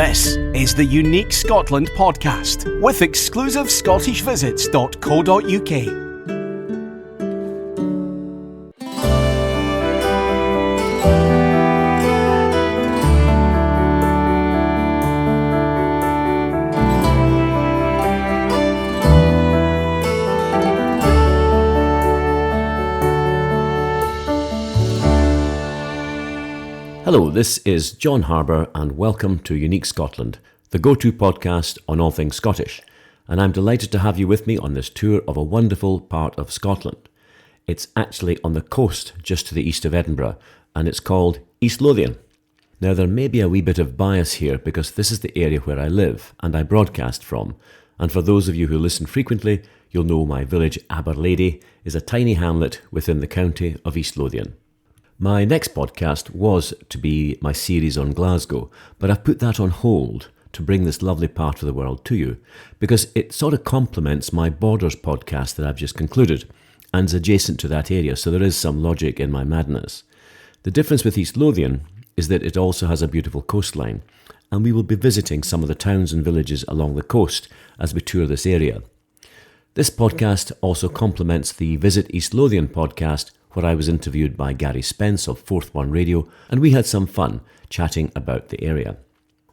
This is the Unique Scotland podcast with exclusive ScottishVisits.co.uk. Hello, this is John Harbour and welcome to Unique Scotland, the go-to podcast on all things Scottish. And I'm delighted to have you with me on this tour of a wonderful part of Scotland. It's actually on the coast just to the east of Edinburgh, and it's called East Lothian. Now there may be a wee bit of bias here because this is the area where I live and I broadcast from. And for those of you who listen frequently, you'll know my village Aberlady is a tiny hamlet within the County of EAST LOTHIAN. My next podcast was to be my series on Glasgow, but I've put that on hold to bring this lovely part of the world to you because it sort of complements my Borders podcast that I've just concluded and is adjacent to that area, so there is some logic in my madness. The difference with East Lothian is that it also has a beautiful coastline, and we will be visiting some of the towns and villages along the coast as we tour this area. This podcast also complements the Visit East Lothian podcast, where I was interviewed by Gary Spence of Fourth One Radio, and we had some fun chatting about the area.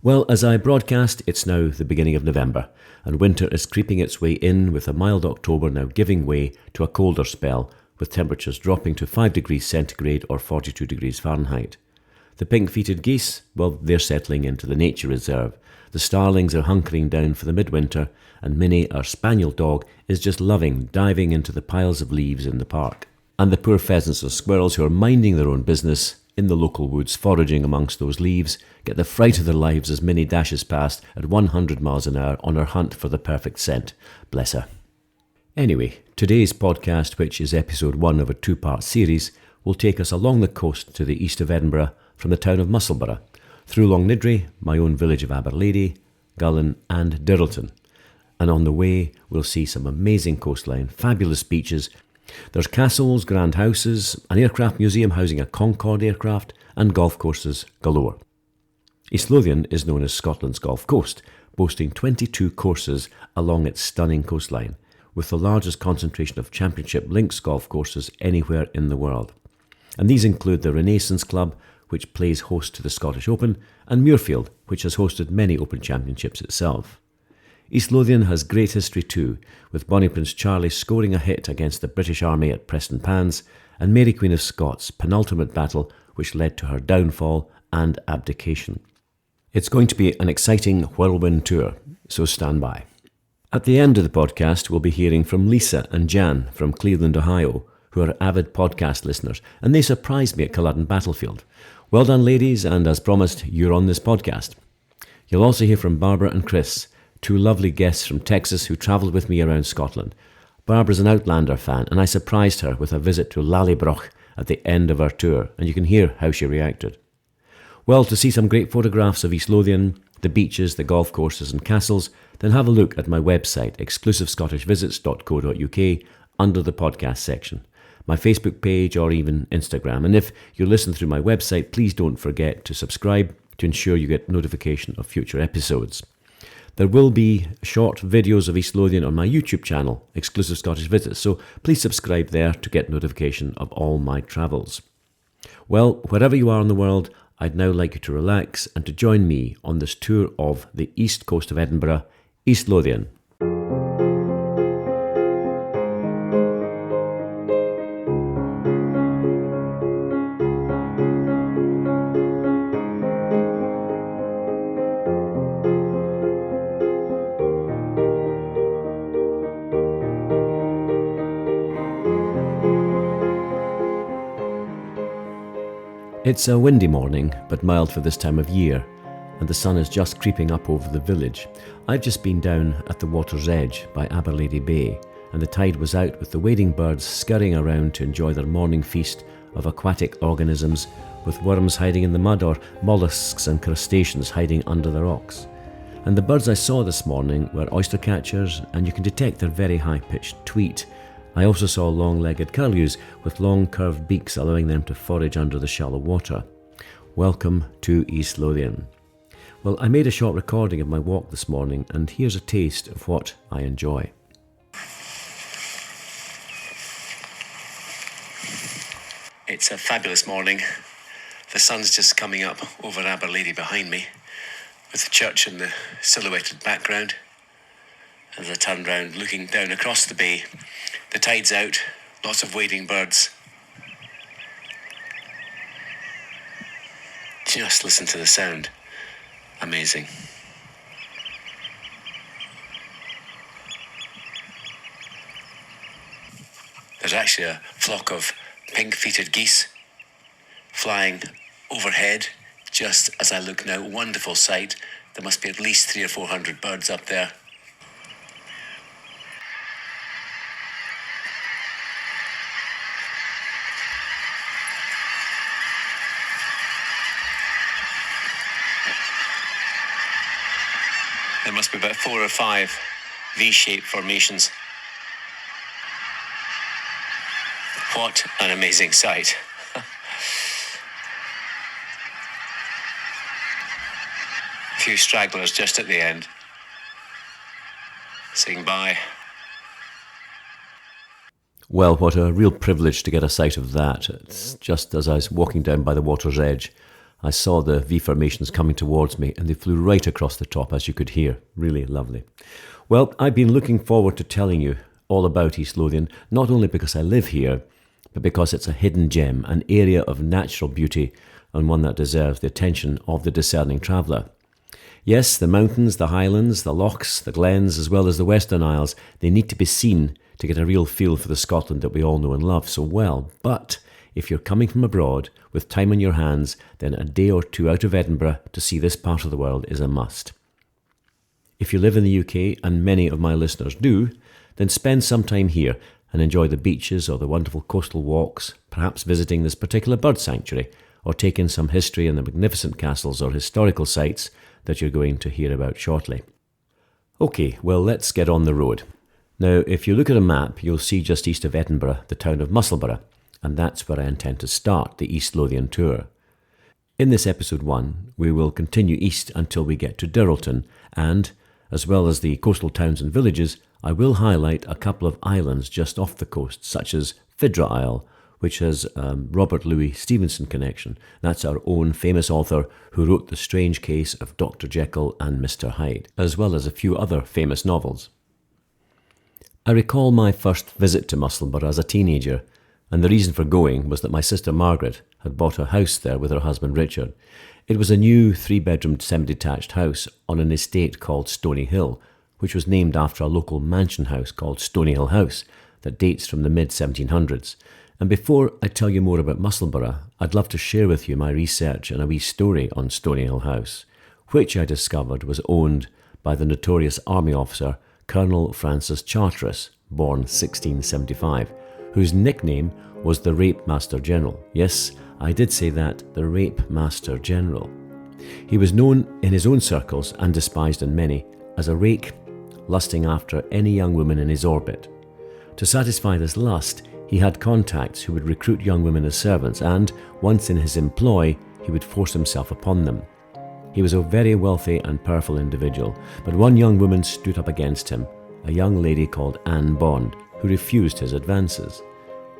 Well, as I broadcast, it's now the beginning of November, and winter is creeping its way in with a mild October now giving way to a colder spell, with temperatures dropping to 5 degrees centigrade or 42 degrees Fahrenheit. The pink-feeted geese, well, they're settling into the nature reserve. The starlings are hunkering down for the midwinter, and Minnie, our spaniel dog, is just loving diving into the piles of leaves in the park. And the poor pheasants or squirrels who are minding their own business in the local woods foraging amongst those leaves get the fright of their lives as Minnie dashes past at 100 miles an hour on her hunt for the perfect scent. Bless her. Anyway, today's podcast, which is episode 1 of a 2-part series, will take us along the coast to the east of Edinburgh from the town of Musselburgh, through Longniddry, my own village of Aberlady, Gullane and Dirleton. And on the way, we'll see some amazing coastline, fabulous beaches. There's castles, grand houses, an aircraft museum housing a Concorde aircraft, and golf courses galore. East Lothian is known as Scotland's Golf Coast, boasting 22 courses along its stunning coastline, with the largest concentration of championship links golf courses anywhere in the world. And these include the Renaissance Club, which plays host to the Scottish Open, and Muirfield, which has hosted many Open Championships itself. East Lothian has great history too, with Bonnie Prince Charlie scoring a hit against the British Army at Prestonpans, and Mary Queen of Scots' penultimate battle which led to her downfall and abdication. It's going to be an exciting whirlwind tour, so stand by. At the end of the podcast, we'll be hearing from Lisa and Jan from Cleveland, Ohio, who are avid podcast listeners, and they surprised me at Culloden Battlefield. Well done, ladies, and as promised, you're on this podcast. You'll also hear from Barbara and Chris, two lovely guests from Texas who travelled with me around Scotland. Barbara's an Outlander fan, and I surprised her with a visit to Lallybroch at the end of our tour, and you can hear how she reacted. Well, to see some great photographs of East Lothian, the beaches, the golf courses and castles, then have a look at my website, exclusivescottishvisits.co.uk, under the podcast section, my Facebook page or even Instagram. And if you listen through my website, please don't forget to subscribe to ensure you get notification of future episodes. There will be short videos of East Lothian on my YouTube channel, Exclusive Scottish Visits, so please subscribe there to get notification of all my travels. Well, wherever you are in the world, I'd now like you to relax and to join me on this tour of the east coast of Edinburgh, East Lothian. It's a windy morning, but mild for this time of year, and the sun is just creeping up over the village. I've just been down at the water's edge by Aberlady Bay, and the tide was out with the wading birds scurrying around to enjoy their morning feast of aquatic organisms, with worms hiding in the mud or molluscs and crustaceans hiding under the rocks. And the birds I saw this morning were oyster catchers, and you can detect their very high-pitched tweet. I also saw long-legged curlews with long curved beaks allowing them to forage under the shallow water. Welcome to East Lothian. Well, I made a short recording of my walk this morning, and here's a taste of what I enjoy. It's a fabulous morning. The sun's just coming up over Aberlady behind me, with the church in the silhouetted background. As I turn round, looking down across the bay, the tide's out, lots of wading birds. Just listen to the sound. Amazing. There's actually a flock of pink-feeted geese flying overhead just as I look now. Wonderful sight. There must be at least 300 or 400 birds up there. There must be about 4 or 5 V-shaped formations. What an amazing sight. A few stragglers just at the end, saying bye. Well, what a real privilege to get a sight of that. It's just as I was walking down by the water's edge, I saw the V formations coming towards me, and they flew right across the top, as you could hear. Really lovely. Well, I've been looking forward to telling you all about East Lothian, not only because I live here, but because it's a hidden gem, an area of natural beauty, and one that deserves the attention of the discerning traveller. Yes, the mountains, the highlands, the lochs, the glens, as well as the Western Isles, they need to be seen to get a real feel for the Scotland that we all know and love so well. But if you're coming from abroad with time on your hands, then a day or two out of Edinburgh to see this part of the world is a must. If you live in the UK, and many of my listeners do, then spend some time here and enjoy the beaches or the wonderful coastal walks, perhaps visiting this particular bird sanctuary, or take in some history in the magnificent castles or historical sites that you're going to hear about shortly. Okay, well, let's get on the road. Now, if you look at a map, you'll see just east of Edinburgh the town of Musselburgh, and that's where I intend to start the East Lothian tour. In this episode 1, we will continue east until we get to Dirleton, and, as well as the coastal towns and villages, I will highlight a couple of islands just off the coast, such as Fidra Isle, which has Robert Louis Stevenson connection. That's our own famous author who wrote The Strange Case of Dr Jekyll and Mr Hyde, as well as a few other famous novels. I recall my first visit to Musselburgh as a teenager, and the reason for going was that my sister Margaret had bought a house there with her husband Richard. It was a new 3-bedroom semi-detached house on an estate called Stony Hill, which was named after a local mansion house called Stony Hill House that dates from the mid-1700s. And before I tell you more about Musselburgh, I'd love to share with you my research and a wee story on Stony Hill House, which I discovered was owned by the notorious army officer Colonel Francis Charteris, born 1675, whose nickname was the Rape Master General. Yes, I did say that, the Rape Master General. He was known in his own circles, and despised in many, as a rake lusting after any young woman in his orbit. To satisfy this lust, he had contacts who would recruit young women as servants, and, once in his employ, he would force himself upon them. He was a very wealthy and powerful individual, but one young woman stood up against him, a young lady called Anne Bond, who refused his advances.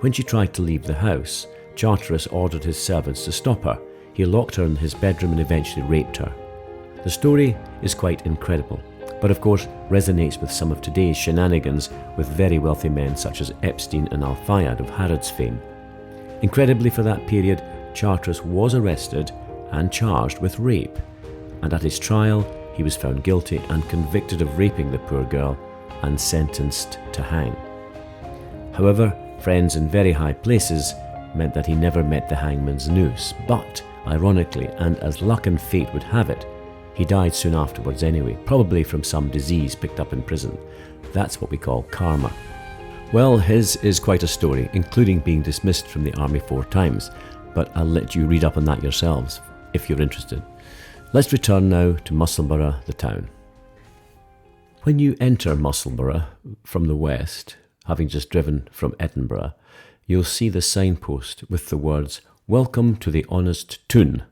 When she tried to leave the house, Charteris ordered his servants to stop her. He locked her in his bedroom and eventually raped her. The story is quite incredible, but of course resonates with some of today's shenanigans with very wealthy men such as Epstein and Al-Fayed of Harrods fame. Incredibly, for that period, Charteris was arrested and charged with rape, and at his trial he was found guilty and convicted of raping the poor girl and sentenced to hang. However, friends in very high places meant that he never met the hangman's noose, but ironically, and as luck and fate would have it, he died soon afterwards anyway, probably from some disease picked up in prison. That's what we call karma. Well, his is quite a story, including being dismissed from the army 4 times, but I'll let you read up on that yourselves, if you're interested. Let's return now to Musselburgh, the town. When you enter Musselburgh from the west, having just driven from Edinburgh, you'll see the signpost with the words, "Welcome to the honest toon."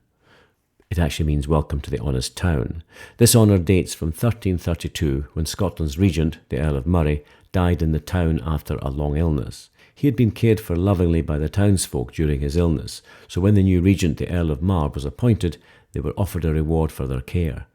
It actually means welcome to the honest town. This honour dates from 1332, when Scotland's regent, the Earl of Murray, died in the town after a long illness. He had been cared for lovingly by the townsfolk during his illness, so when the new regent, the Earl of Mar, was appointed, they were offered a reward for their care.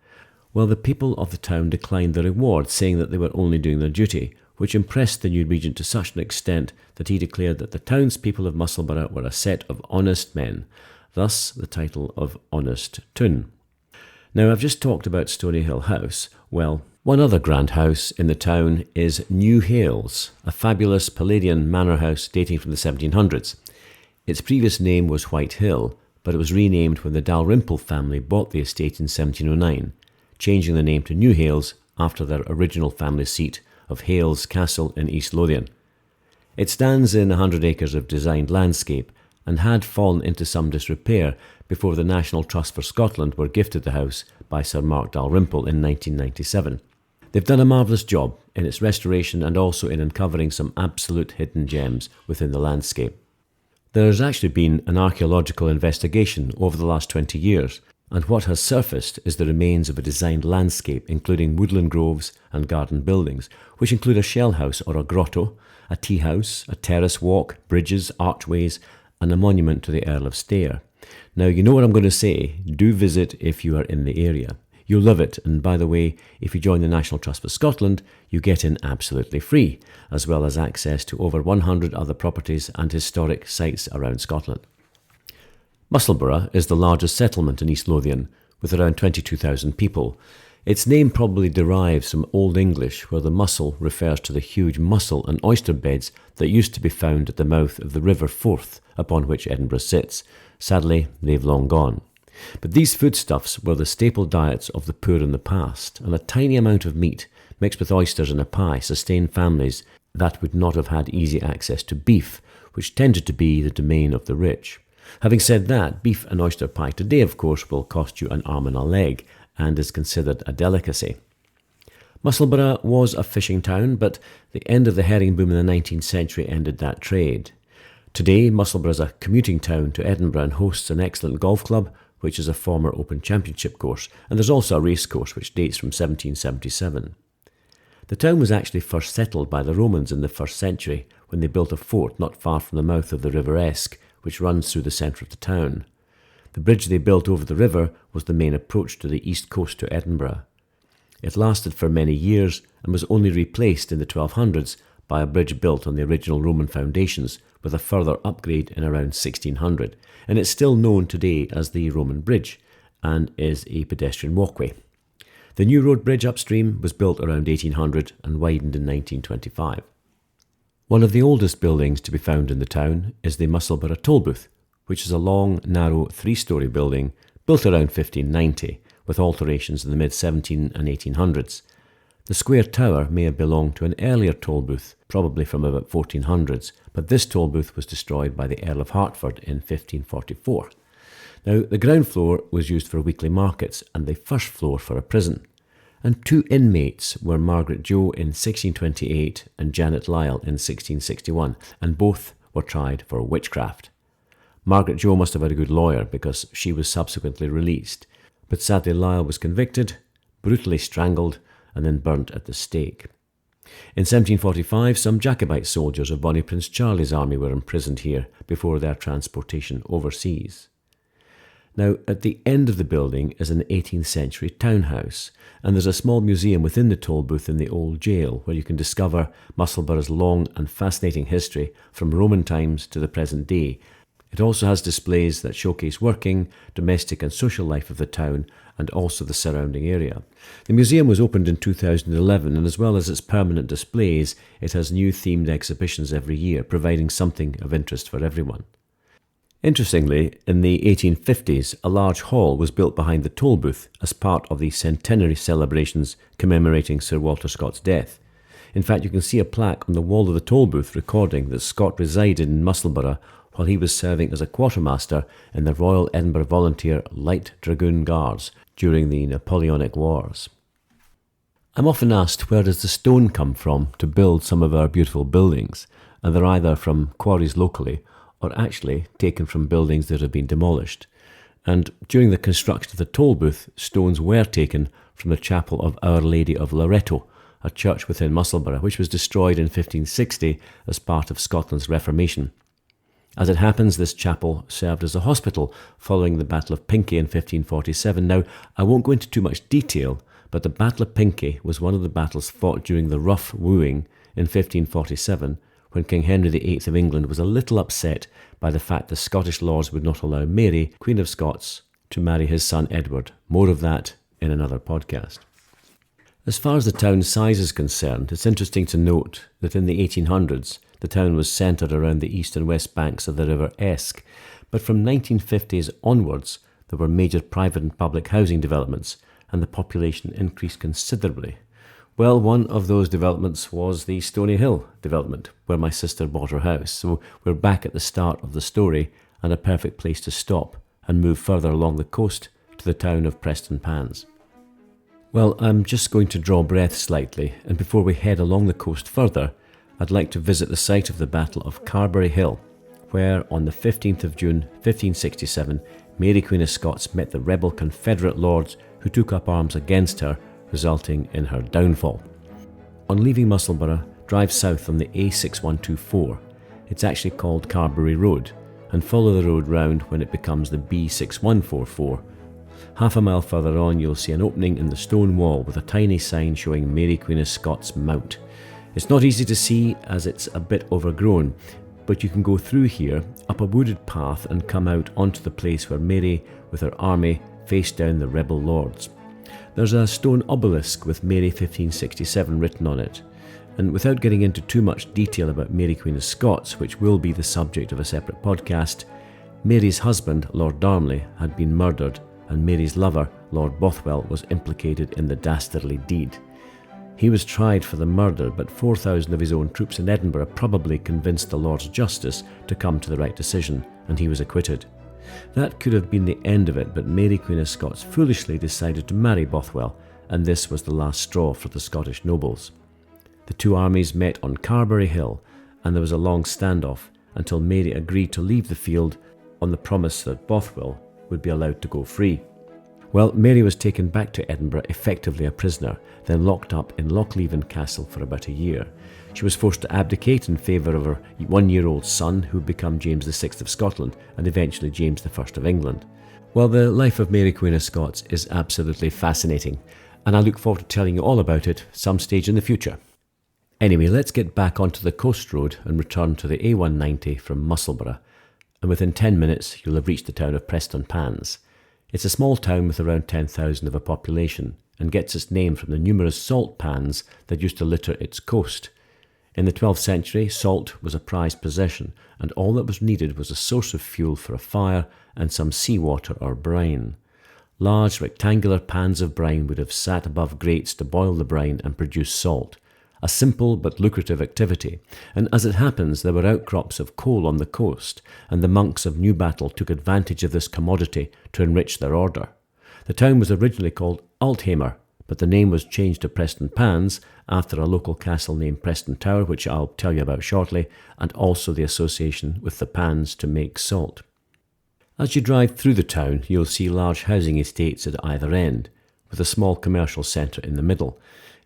Well, the people of the town declined the reward, saying that they were only doing their duty, which impressed the new regent to such an extent that he declared that the townspeople of Musselburgh were a set of honest men, thus the title of Honest Toun. Now, I've just talked about Stony Hill House. Well, one other grand house in the town is New Hales, a fabulous Palladian manor house dating from the 1700s. Its previous name was White Hill, but it was renamed when the Dalrymple family bought the estate in 1709, changing the name to New Hales after their original family seat of Hales Castle in East Lothian. It stands in 100 acres of designed landscape and had fallen into some disrepair before the National Trust for Scotland were gifted the house by Sir Mark Dalrymple in 1997. They've done a marvellous job in its restoration and also in uncovering some absolute hidden gems within the landscape. There's actually been an archaeological investigation over the last 20 years, and what has surfaced is the remains of a designed landscape including woodland groves and garden buildings, which include a shell house or a grotto, a tea house, a terrace walk, bridges, archways, and a monument to the Earl of Stair. Now, you know what I'm going to say. Do visit if you are in the area. You'll love it, and by the way, if you join the National Trust for Scotland, you get in absolutely free, as well as access to over 100 other properties and historic sites around Scotland. Musselburgh is the largest settlement in East Lothian, with around 22,000 people. Its name probably derives from Old English, where the mussel refers to the huge mussel and oyster beds that used to be found at the mouth of the River Forth, upon which Edinburgh sits. Sadly, they've long gone. But these foodstuffs were the staple diets of the poor in the past, and a tiny amount of meat, mixed with oysters in a pie, sustained families that would not have had easy access to beef, which tended to be the domain of the rich. Having said that, beef and oyster pie today, of course, will cost you an arm and a leg, and is considered a delicacy. Musselburgh was a fishing town, but the end of the herring boom in the 19th century ended that trade. Today, Musselburgh is a commuting town to Edinburgh and hosts an excellent golf club, which is a former Open Championship course, and there's also a race course which dates from 1777. The town was actually first settled by the Romans in the 1st century, when they built a fort not far from the mouth of the River Esk, which runs through the centre of the town. The bridge they built over the river was the main approach to the east coast to Edinburgh. It lasted for many years and was only replaced in the 1200s by a bridge built on the original Roman foundations, with a further upgrade in around 1600, and it's still known today as the Roman Bridge and is a pedestrian walkway. The new road bridge upstream was built around 1800 and widened in 1925. One of the oldest buildings to be found in the town is the Musselburgh Tolbooth, which is a long, narrow 3-storey building built around 1590, with alterations in the mid-17 and 1800s. The square tower may have belonged to an earlier Tolbooth, probably from about 1400s, but this Tolbooth was destroyed by the Earl of Hertford in 1544. Now, the ground floor was used for weekly markets and the first floor for a prison. And 2 inmates were Margaret Joe in 1628 and Janet Lyle in 1661, and both were tried for witchcraft. Margaret Joe must have had a good lawyer because she was subsequently released, but sadly Lyle was convicted, brutally strangled, and then burnt at the stake. In 1745, some Jacobite soldiers of Bonnie Prince Charlie's army were imprisoned here before their transportation overseas. Now, at the end of the building is an 18th century townhouse, and there's a small museum within the Tolbooth in the old jail where you can discover Musselburgh's long and fascinating history from Roman times to the present day. It also has displays that showcase working, domestic and social life of the town and also the surrounding area. The museum was opened in 2011, and as well as its permanent displays, it has new themed exhibitions every year, providing something of interest for everyone. Interestingly, in the 1850s, a large hall was built behind the Tolbooth as part of the centenary celebrations commemorating Sir Walter Scott's death. In fact, you can see a plaque on the wall of the Tolbooth recording that Scott resided in Musselburgh while he was serving as a quartermaster in the Royal Edinburgh Volunteer Light Dragoon Guards during the Napoleonic Wars. I'm often asked, where does the stone come from to build some of our beautiful buildings? And they're either from quarries locally or actually taken from buildings that have been demolished. And during the construction of the toll booth, stones were taken from the chapel of Our Lady of Loretto, a church within Musselburgh, which was destroyed in 1560 as part of Scotland's Reformation. As it happens, this chapel served as a hospital following the Battle of Pinkie in 1547. Now, I won't go into too much detail, but the Battle of Pinkie was one of the battles fought during the Rough Wooing in 1547, when King Henry VIII of England was a little upset by the fact the Scottish lords would not allow Mary, Queen of Scots, to marry his son Edward. More of that in another podcast. As far as the town's size is concerned, it's interesting to note that in the 1800s, the town was centred around the east and west banks of the River Esk, but from 1950s onwards, there were major private and public housing developments, and the population increased considerably. Well, one of those developments was the Stony Hill development, where my sister bought her house. So we're back at the start of the story, and a perfect place to stop and move further along the coast to the town of Prestonpans. Well, I'm just going to draw breath slightly, and before we head along the coast further, I'd like to visit the site of the Battle of Carbery Hill, where on the 15th of June 1567, Mary Queen of Scots met the rebel Confederate lords who took up arms against her, resulting in her downfall. On leaving Musselburgh, drive south on the A6124. It's actually called Carbery Road, and follow the road round when it becomes the B6144. Half a mile further on, you'll see an opening in the stone wall with a tiny sign showing Mary Queen of Scots Mount. It's not easy to see as it's a bit overgrown, but you can go through here, up a wooded path and come out onto the place where Mary, with her army, faced down the rebel lords. There's a stone obelisk with Mary 1567 written on it, and without getting into too much detail about Mary Queen of Scots, which will be the subject of a separate podcast, Mary's husband, Lord Darnley, had been murdered, and Mary's lover, Lord Bothwell, was implicated in the dastardly deed. He was tried for the murder, but 4,000 of his own troops in Edinburgh probably convinced the Lords Justice to come to the right decision, and he was acquitted. That could have been the end of it, but Mary Queen of Scots foolishly decided to marry Bothwell, and this was the last straw for the Scottish nobles. The two armies met on Carbery Hill, and there was a long standoff until Mary agreed to leave the field on the promise that Bothwell would be allowed to go free. Well, Mary was taken back to Edinburgh, effectively a prisoner, then locked up in Lochleven Castle for about a year. She was forced to abdicate in favour of her one-year-old son, who would become James VI of Scotland and eventually James I of England. Well, the life of Mary Queen of Scots is absolutely fascinating, and I look forward to telling you all about it some stage in the future. Anyway, let's get back onto the coast road and return to the A190 from Musselburgh, and within 10 minutes you'll have reached the town of Prestonpans. It's a small town with around 10,000 of a population and gets its name from the numerous salt pans that used to litter its coast. In the 12th century, salt was a prized possession, and all that was needed was a source of fuel for a fire and some seawater or brine. Large rectangular pans of brine would have sat above grates to boil the brine and produce salt. A simple but lucrative activity, and as it happens, there were outcrops of coal on the coast, and the monks of Newbattle took advantage of this commodity to enrich their order. The town was originally called Althamer, but the name was changed to Prestonpans after a local castle named Preston Tower, which I'll tell you about shortly, and also the association with the pans to make salt. As you drive through the town, you'll see large housing estates at either end, with a small commercial centre in the middle.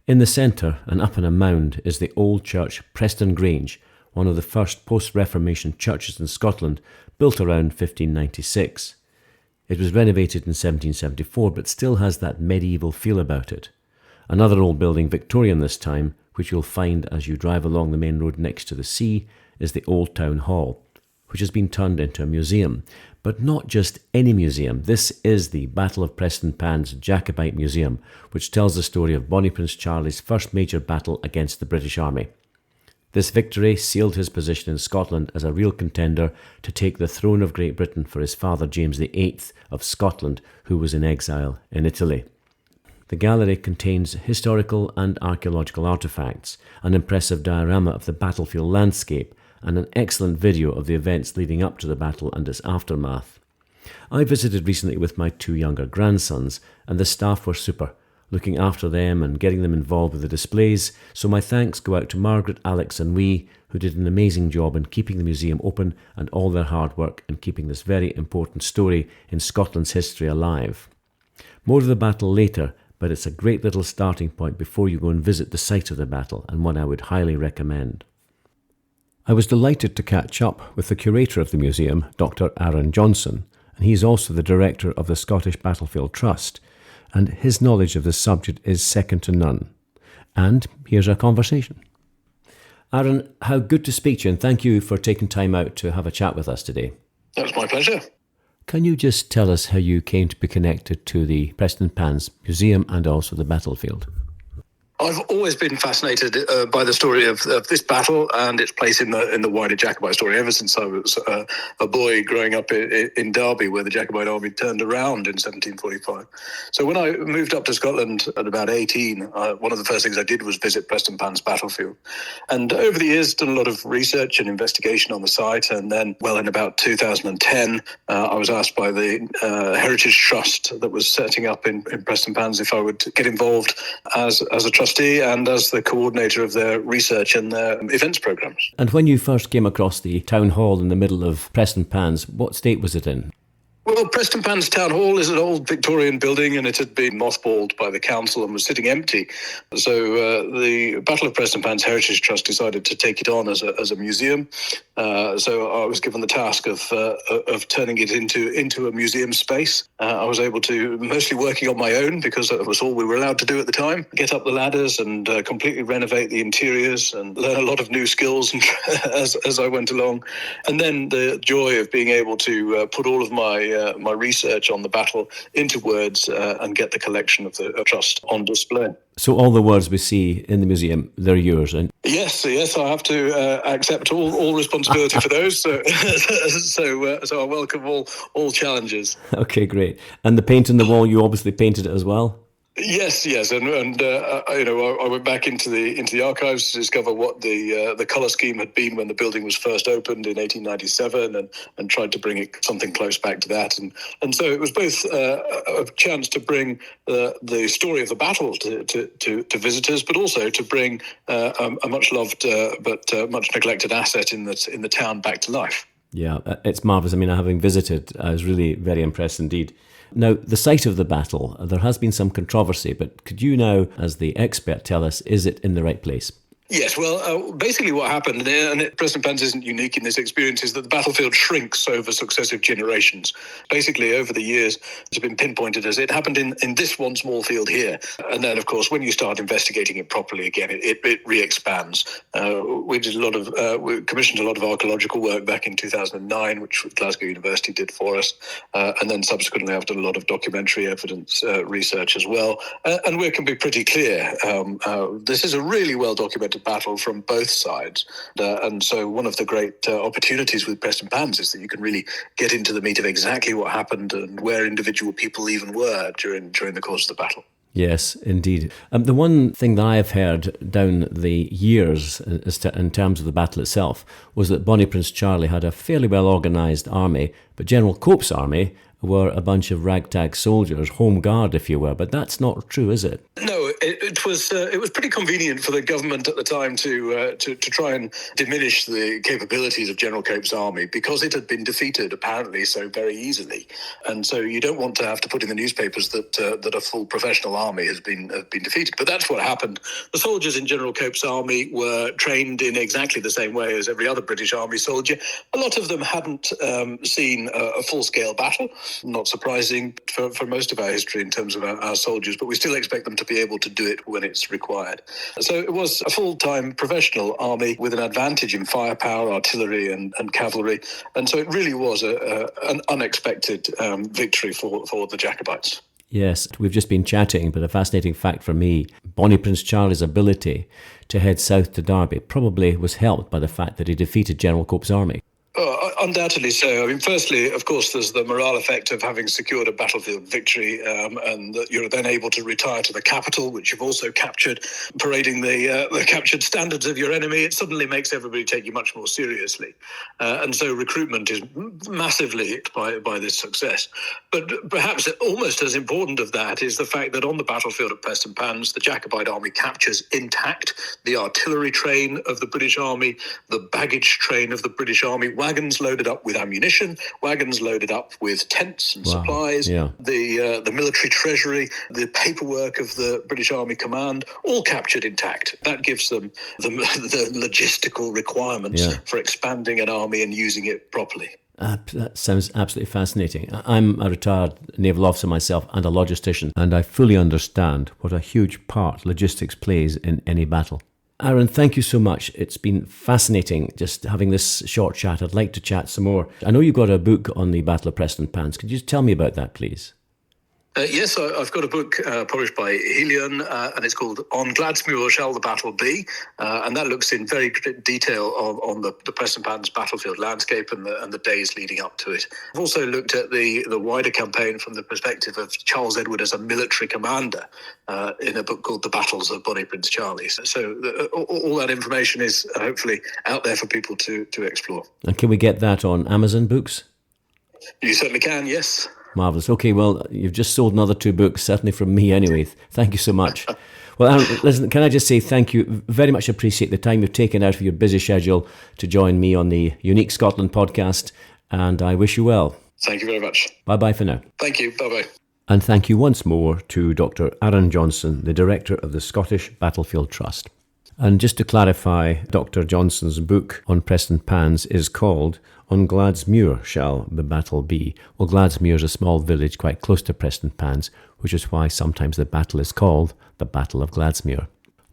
In the centre, and up on a mound, is the old church Preston Grange, one of the first post-Reformation churches in Scotland, built around 1596. It was renovated in 1774, but still has that medieval feel about it. Another old building, Victorian this time, which you'll find as you drive along the main road next to the sea, is the Old Town Hall, which has been turned into a museum. But not just any museum. This is the Battle of Prestonpans Jacobite Museum, which tells the story of Bonnie Prince Charlie's first major battle against the British Army. This victory sealed his position in Scotland as a real contender to take the throne of Great Britain for his father James VIII of Scotland, who was in exile in Italy. The gallery contains historical and archaeological artefacts, an impressive diorama of the battlefield landscape, and an excellent video of the events leading up to the battle and its aftermath. I visited recently with my two younger grandsons, and the staff were super, looking after them and getting them involved with the displays. So my thanks go out to Margaret, Alex and Wee, who did an amazing job in keeping the museum open, and all their hard work in keeping this very important story in Scotland's history alive. More of the battle later, but it's a great little starting point before you go and visit the site of the battle, and one I would highly recommend. I was delighted to catch up with the curator of the museum, Dr Arran Johnston, and he's also the director of the Scottish Battlefield Trust, and his knowledge of the subject is second to none. And here's our conversation. Arran, how good to speak to you, and thank you for taking time out to have a chat with us today. That's my pleasure. Can you just tell us how you came to be connected to the Prestonpans Museum and also the battlefield? I've always been fascinated by the story of this battle and its place in the wider Jacobite story ever since I was a boy growing up in Derby, where the Jacobite army turned around in 1745. So when I moved up to Scotland at about 18, one of the first things I did was visit Prestonpans battlefield. And over the years, done a lot of research and investigation on the site. And then, in about 2010, I was asked by the Heritage Trust that was setting up in Prestonpans if I would get involved as a trustee and as the coordinator of their research and their events programmes. And when you first came across the town hall in the middle of Prestonpans, what state was it in? Well, Prestonpans Town Hall is an old Victorian building, and it had been mothballed by the council and was sitting empty. So the Battle of Prestonpans Heritage Trust decided to take it on as a museum. So I was given the task of turning it into a museum space. I was able to, mostly working on my own, because that was all we were allowed to do at the time, get up the ladders and completely renovate the interiors and learn a lot of new skills as I went along. And then the joy of being able to put all of my research on the battle into words and get the collection of the trust on display. So all the words we see in the museum, they're yours, and Yes, I have to accept all responsibility for those. So I welcome all challenges. Okay, great. And the paint on the wall, you obviously painted it as well? Yes, and I went back into the archives to discover what the colour scheme had been when the building was first opened in 1897, and tried to bring it something close back to that, and so it was both a chance to bring the story of the battle to visitors, but also to bring a much loved but much neglected asset in the town back to life. Yeah, it's marvellous. I mean, having visited, I was really very impressed indeed. Now, the site of the battle, there has been some controversy, but could you now, as the expert, tell us, is it in the right place? Yes, basically what happened, and Prestonpans isn't unique in this experience, is that the battlefield shrinks over successive generations. Basically, over the years, it's been pinpointed as it happened in this one small field here. And then, of course, when you start investigating it properly again, it re-expands. We commissioned a lot of archaeological work back in 2009, which Glasgow University did for us. And then subsequently, I've done a lot of documentary evidence research as well. And we can be pretty clear. This is a really well-documented battle from both sides, and so one of the great opportunities with Prestonpans is that you can really get into the meat of exactly what happened and where individual people even were during the course of the battle. Yes, indeed. The one thing that I have heard down the years in terms of the battle itself was that Bonnie Prince Charlie had a fairly well organised army, but General Cope's army were a bunch of ragtag soldiers, home guard, if you were. But that's not true, is it? No, it was pretty convenient for the government at the time to try and diminish the capabilities of General Cope's army, because it had been defeated apparently so very easily, and so you don't want to have to put in the newspapers that a full professional army has been defeated. But that's what happened. The soldiers in General Cope's army were trained in exactly the same way as every other British army soldier. A lot of them hadn't seen a full-scale battle. Not surprising for most of our history in terms of our soldiers, but we still expect them to be able to do it when it's required. So it was a full-time professional army with an advantage in firepower, artillery and cavalry, and so it really was an unexpected victory for the Jacobites. Yes, we've just been chatting, but a fascinating fact for me, Bonnie Prince Charlie's ability to head south to Derby probably was helped by the fact that he defeated General Cope's army. Undoubtedly so. I mean, firstly, of course, there's the morale effect of having secured a battlefield victory, and that you're then able to retire to the capital, which you've also captured, parading the captured standards of your enemy. It suddenly makes everybody take you much more seriously. And so recruitment is massively by this success. But perhaps almost as important of that is the fact that on the battlefield at Prestonpans, the Jacobite army captures intact the artillery train of the British Army, the baggage train of the British Army, wagons loaded up with ammunition, wagons loaded up with tents and supplies, the military treasury, the paperwork of the British Army Command, all captured intact. That gives them the logistical requirements for expanding an army and using it properly. That sounds absolutely fascinating. I'm a retired naval officer myself and a logistician, and I fully understand what a huge part logistics plays in any battle. Arran, thank you so much. It's been fascinating just having this short chat. I'd like to chat some more. I know you've got a book on the Battle of Prestonpans. Could you just tell me about that, please? Yes, I've got a book published by Helion, and it's called On Gladsmuir Shall the Battle Be? And that looks in very great detail on the Prestonpans battlefield landscape and the days leading up to it. I've also looked at the wider campaign from the perspective of Charles Edward as a military commander in a book called The Battles of Bonnie Prince Charlie. So all that information is hopefully out there for people to explore. And can we get that on Amazon Books? You certainly can, yes. Marvellous. Okay, well, you've just sold another 2 books, certainly from me anyway. Thank you so much. Well, Arran, listen, can I just say thank you. Very much appreciate the time you've taken out of your busy schedule to join me on the Unique Scotland podcast, and I wish you well. Thank you very much. Bye-bye for now. Thank you. Bye-bye. And thank you once more to Dr Arran Johnston, the Director of the Scottish Battlefield Trust. And just to clarify, Dr Johnston's book on Prestonpans is called On Gladsmuir Shall the Battle Be. Well, Gladsmuir is a small village quite close to Prestonpans, which is why sometimes the battle is called the Battle of Gladsmuir.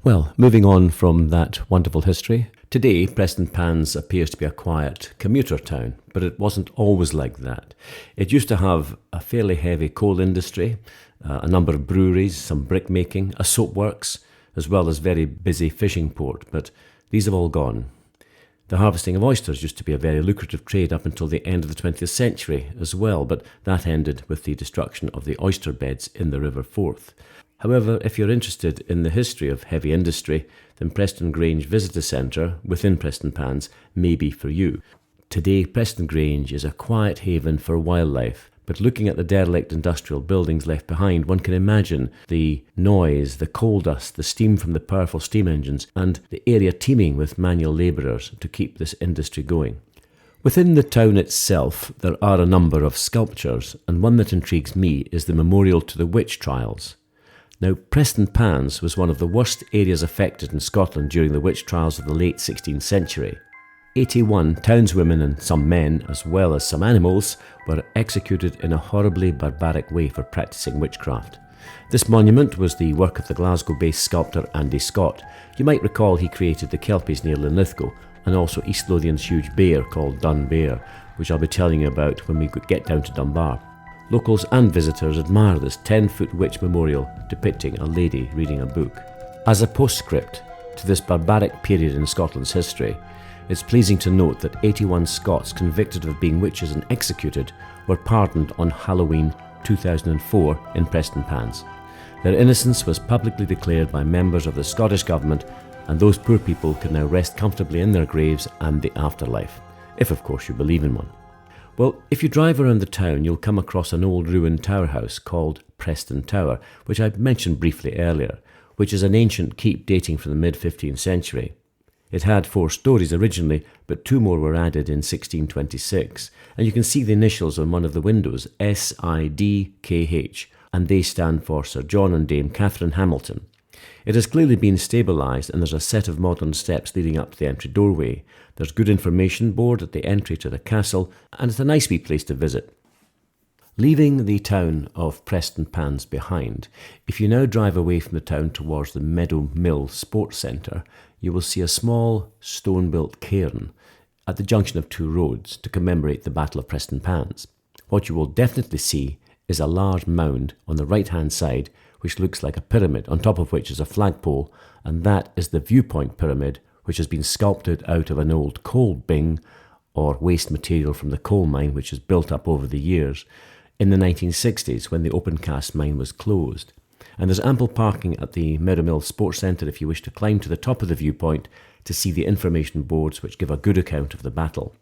Well, moving on from that wonderful history, today Prestonpans appears to be a quiet commuter town, but it wasn't always like that. It used to have a fairly heavy coal industry, a number of breweries, some brickmaking, a soapworks, as well as very busy fishing port, but these have all gone. The harvesting of oysters used to be a very lucrative trade up until the end of the 20th century as well, but that ended with the destruction of the oyster beds in the River Forth. However, if you're interested in the history of heavy industry, then Preston Grange Visitor Centre within Prestonpans may be for you. Today, Preston Grange is a quiet haven for wildlife, but looking at the derelict industrial buildings left behind, one can imagine the noise, the coal dust, the steam from the powerful steam engines, and the area teeming with manual labourers to keep this industry going. Within the town itself, there are a number of sculptures, and one that intrigues me is the memorial to the witch trials. Now, Prestonpans was one of the worst areas affected in Scotland during the witch trials of the late 16th century. 81 townswomen and some men, as well as some animals, were executed in a horribly barbaric way for practising witchcraft. This monument was the work of the Glasgow-based sculptor Andy Scott. You might recall he created the Kelpies near Linlithgow, and also East Lothian's huge bear called Dun Bear, which I'll be telling you about when we get down to Dunbar. Locals and visitors admire this 10-foot witch memorial depicting a lady reading a book. As a postscript to this barbaric period in Scotland's history, it's pleasing to note that 81 Scots convicted of being witches and executed were pardoned on Halloween 2004 in Prestonpans. Their innocence was publicly declared by members of the Scottish Government, and those poor people can now rest comfortably in their graves and the afterlife, if of course you believe in one. Well, if you drive around the town, you'll come across an old ruined tower house called Preston Tower, which I mentioned briefly earlier, which is an ancient keep dating from the mid-15th century. It had 4 stories originally, but 2 more were added in 1626, and you can see the initials on one of the windows, SIDKH, and they stand for Sir John and Dame Catherine Hamilton. It has clearly been stabilised, and there's a set of modern steps leading up to the entry doorway. There's good information board at the entry to the castle, and it's a nice wee place to visit. Leaving the town of Prestonpans behind, if you now drive away from the town towards the Meadow Mill Sports Centre, you will see a small stone-built cairn at the junction of 2 roads to commemorate the Battle of Prestonpans. What you will definitely see is a large mound on the right-hand side which looks like a pyramid, on top of which is a flagpole, and that is the viewpoint pyramid which has been sculpted out of an old coal bing or waste material from the coal mine which has built up over the years, in the 1960s when the open cast mine was closed. And there's ample parking at the Meadowmill Sports Centre if you wish to climb to the top of the viewpoint to see the information boards which give a good account of the battle.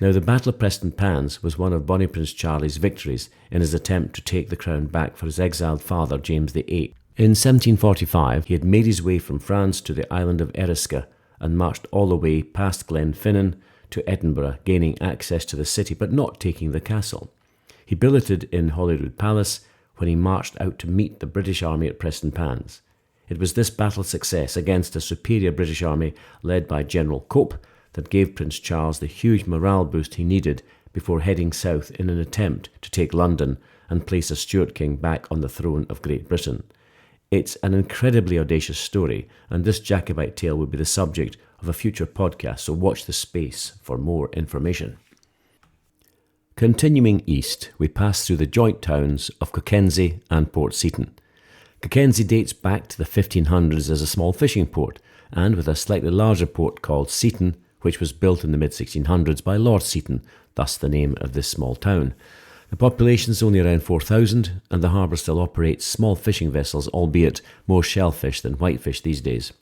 Now, the Battle of Prestonpans was one of Bonnie Prince Charlie's victories in his attempt to take the crown back for his exiled father, James VIII. In 1745, he had made his way from France to the island of Eriska and marched all the way past Glenfinnan to Edinburgh, gaining access to the city but not taking the castle. He billeted in Holyrood Palace when he marched out to meet the British army at Prestonpans. It was this battle success against a superior British army led by General Cope that gave Prince Charles the huge morale boost he needed before heading south in an attempt to take London and place a Stuart king back on the throne of Great Britain. It's an incredibly audacious story, and this Jacobite tale will be the subject of a future podcast, so watch the space for more information. Continuing east, we pass through the joint towns of Cockenzie and Port Seton. Cockenzie dates back to the 1500s as a small fishing port, and with a slightly larger port called Seton, which was built in the mid-1600s by Lord Seton, thus the name of this small town. The population is only around 4,000, and the harbour still operates small fishing vessels, albeit more shellfish than whitefish these days.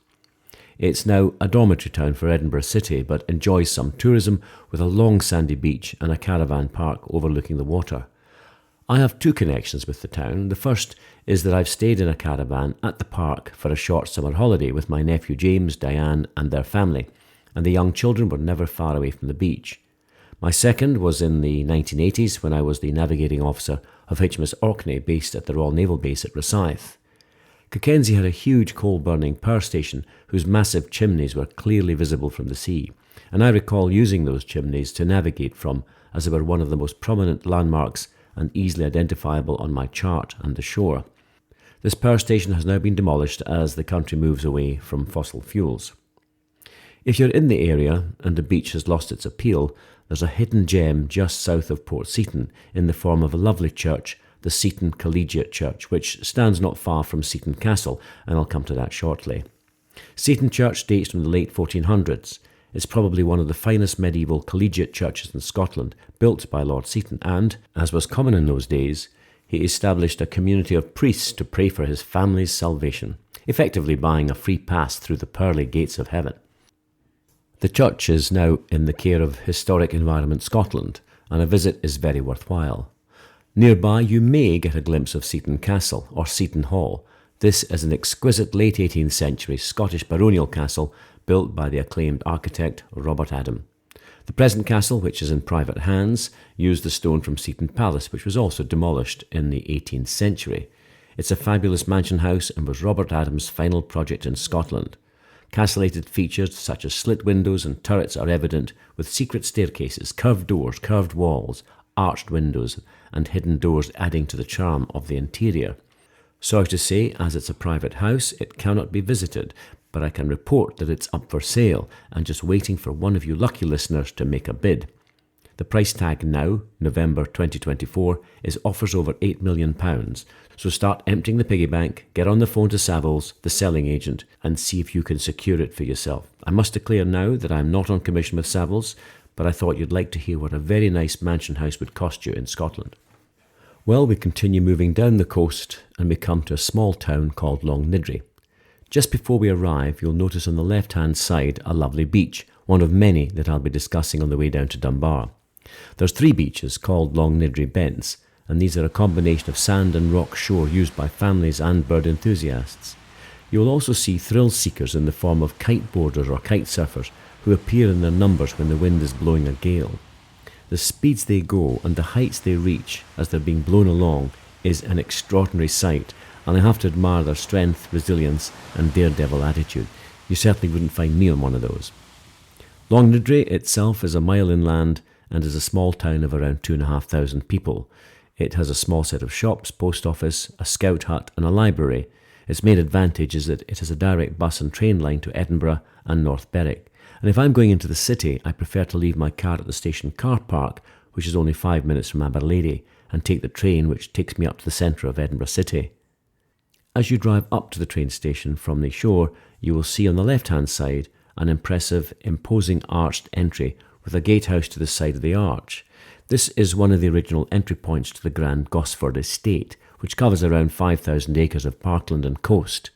It's now a dormitory town for Edinburgh City, but enjoys some tourism with a long sandy beach and a caravan park overlooking the water. I have two connections with the town. The first is that I've stayed in a caravan at the park for a short summer holiday with my nephew James, Diane and their family, and the young children were never far away from the beach. My second was in the 1980s when I was the navigating officer of HMS Orkney based at the Royal Naval Base at Rosyth. Cockenzie had a huge coal-burning power station whose massive chimneys were clearly visible from the sea, and I recall using those chimneys to navigate from, as they were one of the most prominent landmarks and easily identifiable on my chart and the shore. This power station has now been demolished as the country moves away from fossil fuels. If you're in the area and the beach has lost its appeal, there's a hidden gem just south of Port Seton in the form of a lovely church, the Seton Collegiate Church, which stands not far from Seton Castle, and I'll come to that shortly. Seton Church dates from the late 1400s. It's probably one of the finest medieval collegiate churches in Scotland, built by Lord Seton, and, as was common in those days, he established a community of priests to pray for his family's salvation, effectively buying a free pass through the pearly gates of heaven. The church is now in the care of Historic Environment Scotland, and a visit is very worthwhile. Nearby you may get a glimpse of Seton Castle, or Seton Hall. This is an exquisite late 18th century Scottish baronial castle built by the acclaimed architect Robert Adam. The present castle, which is in private hands, used the stone from Seton Palace, which was also demolished in the 18th century. It's a fabulous mansion house and was Robert Adam's final project in Scotland. Castellated features such as slit windows and turrets are evident, with secret staircases, curved doors, curved walls, arched windows, and hidden doors adding to the charm of the interior. Sorry to say, as it's a private house, it cannot be visited, but I can report that it's up for sale and just waiting for one of you lucky listeners to make a bid. The price tag now, November 2024, is offers over £8 million. So start emptying the piggy bank, get on the phone to Savills, the selling agent, and see if you can secure it for yourself. I must declare now that I'm not on commission with Savills, but I thought you'd like to hear what a very nice mansion house would cost you in Scotland. Well, we continue moving down the coast and we come to a small town called Longniddry. Just before we arrive, you'll notice on the left-hand side a lovely beach, one of many that I'll be discussing on the way down to Dunbar. There's 3 beaches called Longniddry Bents, and these are a combination of sand and rock shore used by families and bird enthusiasts. You will also see thrill seekers in the form of kiteboarders or kite surfers who appear in their numbers when the wind is blowing a gale. The speeds they go and the heights they reach as they're being blown along is an extraordinary sight, and I have to admire their strength, resilience and daredevil attitude. You certainly wouldn't find me on one of those. Longniddry itself is a mile inland and is a small town of around 2,500 people. It has a small set of shops, post office, a scout hut and a library. Its main advantage is that it has a direct bus and train line to Edinburgh and North Berwick. And if I'm going into the city, I prefer to leave my car at the station car park, which is only 5 minutes from Aberlady, and take the train which takes me up to the centre of Edinburgh City. As you drive up to the train station from the shore, you will see on the left-hand side an impressive, imposing arched entry with a gatehouse to the side of the arch. This is one of the original entry points to the grand Gosford estate, which covers around 5,000 acres of parkland and coast.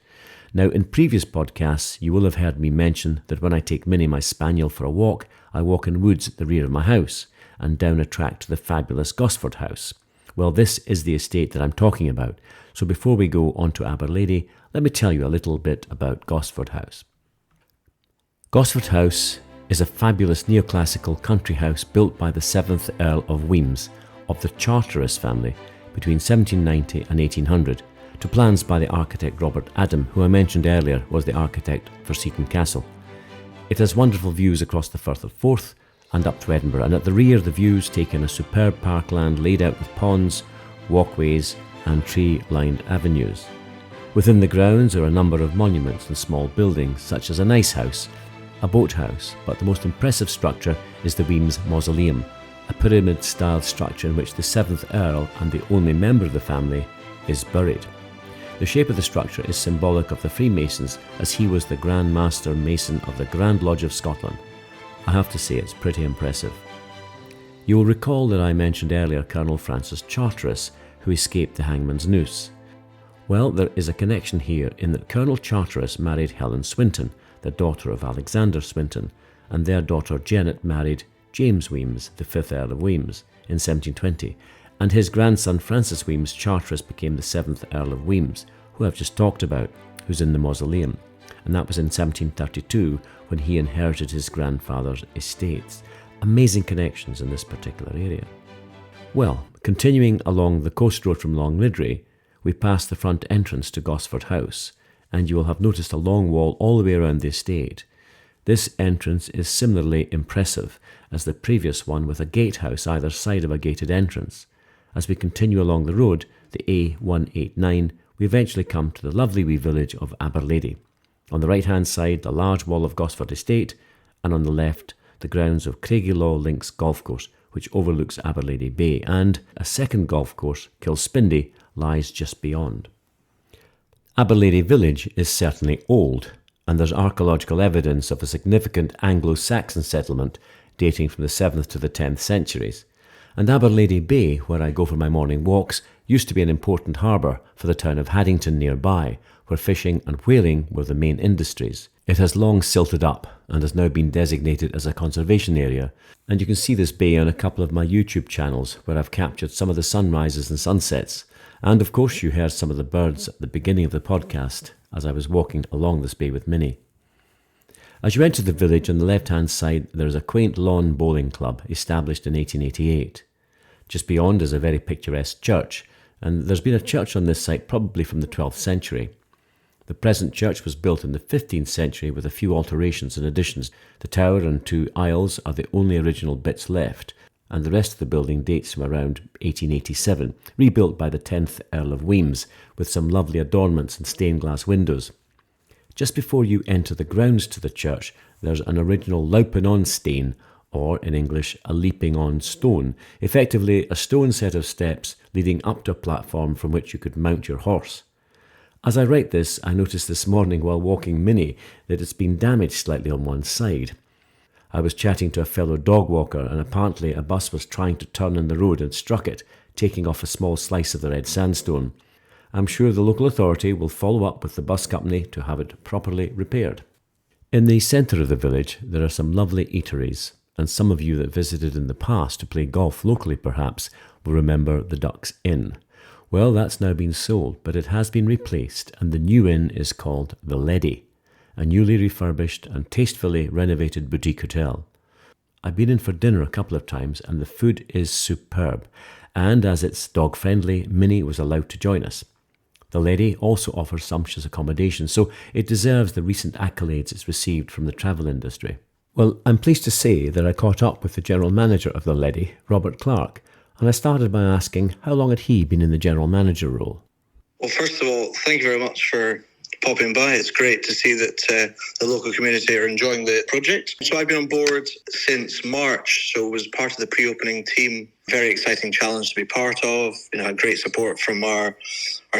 Now, in previous podcasts, you will have heard me mention that when I take Minnie, my spaniel, for a walk, I walk in woods at the rear of my house and down a track to the fabulous Gosford House. Well, this is the estate that I'm talking about. So before we go on to Aberlady, let me tell you a little bit about Gosford House. Gosford House is a fabulous neoclassical country house built by the 7th Earl of Wemyss of the Charteris family between 1790 and 1800 to plans by the architect Robert Adam, who I mentioned earlier was the architect for Seaton Castle. It has wonderful views across the Firth of Forth and up to Edinburgh, and at the rear the views take in a superb parkland laid out with ponds, walkways and tree-lined avenues. Within the grounds are a number of monuments and small buildings such as an ice house, a boathouse, but the most impressive structure is the Wemyss Mausoleum, a pyramid-style structure in which the 7th Earl and the only member of the family is buried. The shape of the structure is symbolic of the Freemasons, as he was the Grand Master Mason of the Grand Lodge of Scotland. I have to say it's pretty impressive. You will recall that I mentioned earlier Colonel Francis Charteris, who escaped the hangman's noose. Well, there is a connection here in that Colonel Charteris married Helen Swinton, the daughter of Alexander Swinton, and their daughter Janet married James Wemyss, the 5th Earl of Wemyss, in 1720, and his grandson Francis Wemyss Charteris became the 7th Earl of Wemyss, who I've just talked about, who's in the mausoleum, and that was in 1732 when he inherited his grandfather's estates. Amazing connections in this particular area. Well, continuing along the coast road from Longniddry, we pass the front entrance to Gosford House, and you will have noticed a long wall all the way around the estate. This entrance is similarly impressive as the previous one, with a gatehouse either side of a gated entrance. As we continue along the road, the A189, we eventually come to the lovely wee village of Aberlady. On the right-hand side, the large wall of Gosford Estate, and on the left, the grounds of Craigielaw Links Golf Course, which overlooks Aberlady Bay, and a second golf course, Kilspindy, lies just beyond. Aberlady village is certainly old, and there's archaeological evidence of a significant Anglo-Saxon settlement dating from the 7th to the 10th centuries. And Aberlady Bay, where I go for my morning walks, used to be an important harbour for the town of Haddington nearby, where fishing and whaling were the main industries. It has long silted up and has now been designated as a conservation area, and you can see this bay on a couple of my YouTube channels where I've captured some of the sunrises and sunsets. And of course you heard some of the birds at the beginning of the podcast as I was walking along this bay with Minnie. As you enter the village, on the left-hand side there is a quaint lawn bowling club established in 1888. Just beyond is a very picturesque church, and there's been a church on this site probably from the 12th century. The present church was built in the 15th century with a few alterations and additions. The tower and 2 aisles are the only original bits left, and the rest of the building dates from around 1887, rebuilt by the 10th Earl of Wemyss, with some lovely adornments and stained glass windows. Just before you enter the grounds to the church, there's an original louping-on stane, or in English, a leaping-on stone, effectively a stone set of steps leading up to a platform from which you could mount your horse. As I write this, I noticed this morning while walking Minnie that it's been damaged slightly on one side. I was chatting to a fellow dog walker, and apparently a bus was trying to turn in the road and struck it, taking off a small slice of the red sandstone. I'm sure the local authority will follow up with the bus company to have it properly repaired. In the centre of the village there are some lovely eateries, and some of you that visited in the past to play golf locally perhaps will remember the Ducks Inn. Well, that's now been sold, but it has been replaced, and the new inn is called the Leddie, a newly refurbished and tastefully renovated boutique hotel. I've been in for dinner a couple of times and the food is superb, and as it's dog friendly, Minnie was allowed to join us. The Leddie also offers sumptuous accommodation, so it deserves the recent accolades it's received from the travel industry. Well, I'm pleased to say that I caught up with the general manager of the Leddie, Robert Clark, and I started by asking how long had he been in the general manager role. Well, first of all, thank you very much for popping by. It's great to see that the local community are enjoying the project. So I've been on board since March, so was part of the pre-opening team. Very exciting challenge to be part of. Had great support from our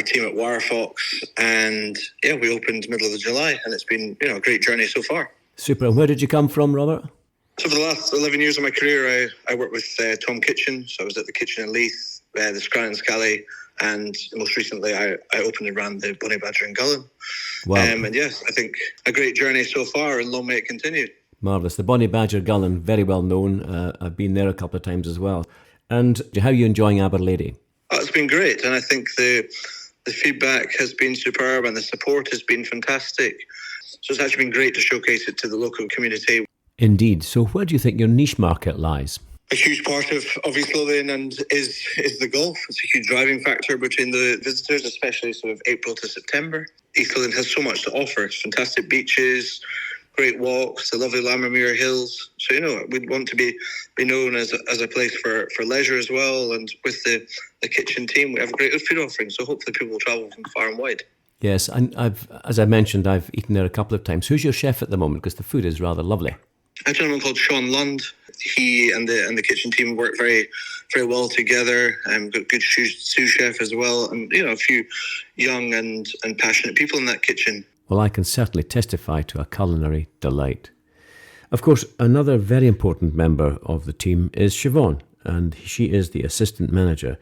team at Wirefox, and we opened middle of July, and it's been a great journey so far. Super. And where did you come from, Robert? So for the last 11 years of my career, I worked with Tom Kitchen. So I was at the Kitchen in Leith, the Scranton Scally, and most recently I opened and ran the Bonnie Badger in Gullane. Wow. And yes, I think a great journey so far, and long may it continue. Marvellous. The Bonnie Badger Gullane, very well known. I've been there a couple of times as well. And how are you enjoying Aberlady? Oh, it's been great, and I think the feedback has been superb and the support has been fantastic. So it's actually been great to showcase it to the local community. Indeed. So where do you think your niche market lies? A huge part of East Lothian and is the golf. It's a huge driving factor between the visitors, especially sort of April to September. East Lothian has so much to offer. It's fantastic beaches, great walks, the lovely Lammermuir Hills. So, we'd want to be known as a place for leisure as well. And with the kitchen team, we have a great food offering. So hopefully people will travel from far and wide. Yes, and as I mentioned, I've eaten there a couple of times. Who's your chef at the moment? Because the food is rather lovely. A gentleman called Sean Lund. He and the kitchen team work very, very well together. Got good sous chef as well, and a few young and passionate people in that kitchen. Well, I can certainly testify to a culinary delight. Of course, another very important member of the team is Siobhan, and she is the assistant manager,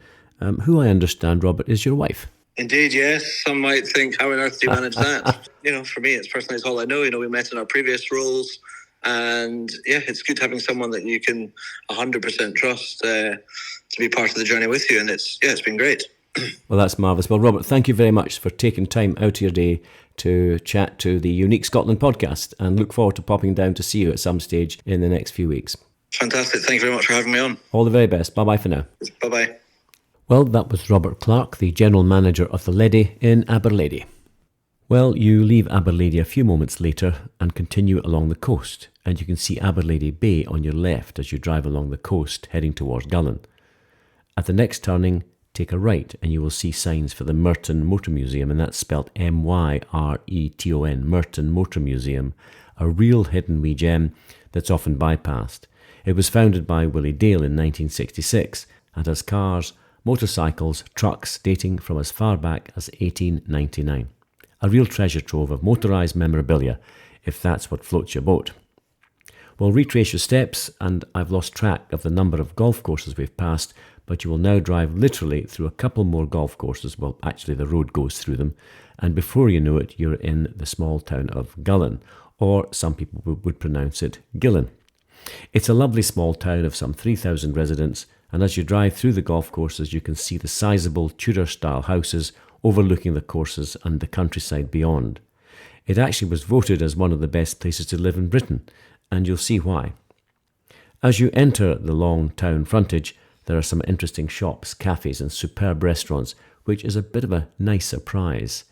who I understand, Robert, is your wife. Indeed, yes. Some might think, how on earth do you manage that? For me, it's all I know. We met in our previous roles. And it's good having someone that you can 100% trust to be part of the journey with you. And it's been great. Well, that's marvellous. Well, Robert, thank you very much for taking time out of your day to chat to the Unique Scotland podcast, and look forward to popping down to see you at some stage in the next few weeks. Fantastic. Thank you very much for having me on. All the very best. Bye-bye for now. Bye-bye. Well, that was Robert Clark, the general manager of the Leddie in Aberlady. Well, you leave Aberlady a few moments later and continue along the coast, and you can see Aberlady Bay on your left as you drive along the coast heading towards Gullane. At the next turning, take a right and you will see signs for the Merton Motor Museum, and that's spelt M-Y-R-E-T-O-N, Merton Motor Museum, a real hidden wee gem that's often bypassed. It was founded by Willie Dale in 1966 and has cars, motorcycles, trucks dating from as far back as 1899. A real treasure trove of motorised memorabilia, if that's what floats your boat. Well, retrace your steps, and I've lost track of the number of golf courses we've passed, but you will now drive literally through a couple more golf courses. Well, actually the road goes through them, and before you know it, you're in the small town of Gullane, or some people would pronounce it Gullane. It's a lovely small town of some 3,000 residents, and as you drive through the golf courses, you can see the sizable Tudor-style houses overlooking the courses and the countryside beyond. It actually was voted as one of the best places to live in Britain, and you'll see why. As you enter the long town frontage, there are some interesting shops, cafes and superb restaurants, which is a bit of a nice surprise.